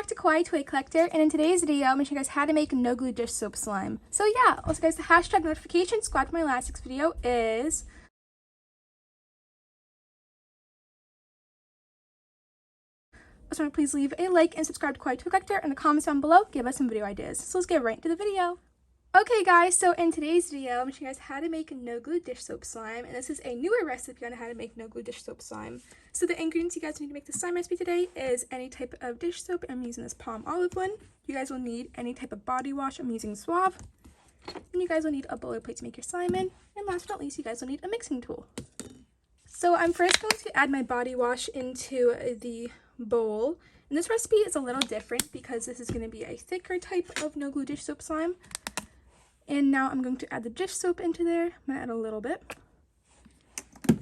back to Kawaii Toy Collector, and in today's video, I'm going to show you guys how to make no glue dish soap slime. So yeah, also guys, the hashtag notification squad for my last week's video is... Also, please leave a like and subscribe to Kawaii Toy Collector, and in the comments down below, give us some video ideas. So let's get right into the video. Okay guys, so in today's video, I'm going to show you guys how to make no glue dish soap slime, and this is a newer recipe on how to make no glue dish soap slime. So the ingredients you guys need to make the slime recipe today is any type of dish soap. I'm using this palm olive one. You guys will need any type of body wash. I'm using Suave. And you guys will need a bowl or plate to make your slime in. And last but not least, you guys will need a mixing tool. So I'm first going to add my body wash into the bowl. And this recipe is a little different because this is going to be a thicker type of no glue dish soap slime. And now I'm going to add the dish soap into there. I'm going to add a little bit.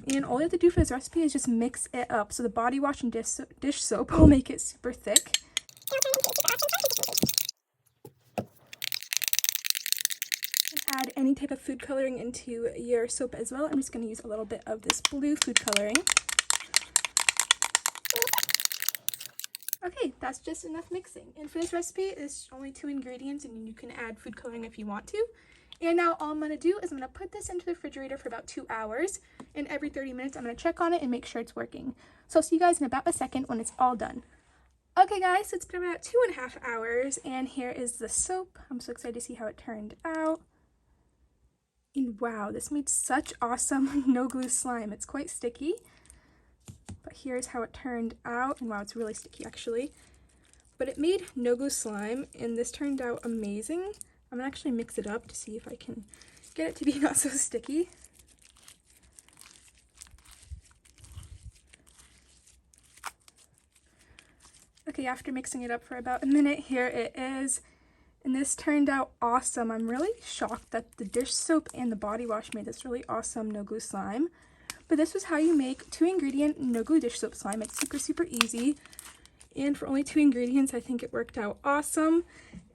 And all you have to do for this recipe is just mix it up. So the body wash and dish soap will make it super thick. And add any type of food coloring into your soap as well. I'm just going to use a little bit of this blue food coloring. Okay, that's just enough mixing. And for this recipe, it's only 2 ingredients, and you can add food coloring if you want to. And now all I'm going to do is I'm going to put this into the refrigerator for about 2 hours. And every 30 minutes, I'm going to check on it and make sure it's working. So I'll see you guys in about a second when it's all done. Okay guys, so it's been about 2.5 hours, and here is the soap. I'm so excited to see how it turned out. And wow, this made such awesome no glue slime. It's quite sticky. But here's how it turned out, and wow, it's really sticky actually. But it made no glue slime, and this turned out amazing. I'm gonna actually mix it up to see if I can get it to be not so sticky. Okay, after mixing it up for about a minute, here it is. And this turned out awesome. I'm really shocked that the dish soap and the body wash made this really awesome no glue slime. But this was how you make 2 ingredient no glue dish soap slime. It's super easy, and for only 2 ingredients I think it worked out awesome.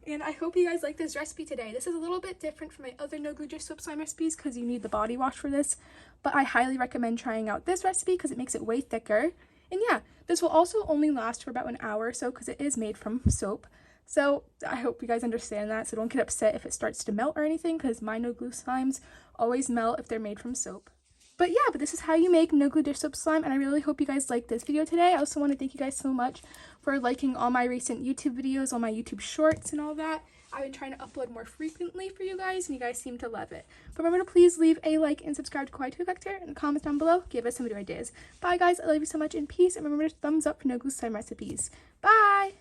And I hope you guys like this recipe today. This is a little bit different from my other no glue dish soap slime recipes because you need the body wash for this, but I highly recommend trying out this recipe because it makes it way thicker. And yeah, this will also only last for about an hour or so because it is made from soap. So I hope you guys understand that, so don't get upset if it starts to melt or anything, because my no glue slimes always melt if they're made from soap. But yeah, this is how you make no glue dish soap slime, and I really hope you guys liked this video today. I also want to thank you guys so much for liking all my recent YouTube videos, all my YouTube shorts and all that. I've been trying to upload more frequently for you guys, and you guys seem to love it. But remember to please leave a like and subscribe to Kawaii Toy Collector in the comments down below. Give us some video ideas. Bye guys, I love you so much, and peace, and remember to thumbs up for no glue slime recipes. Bye!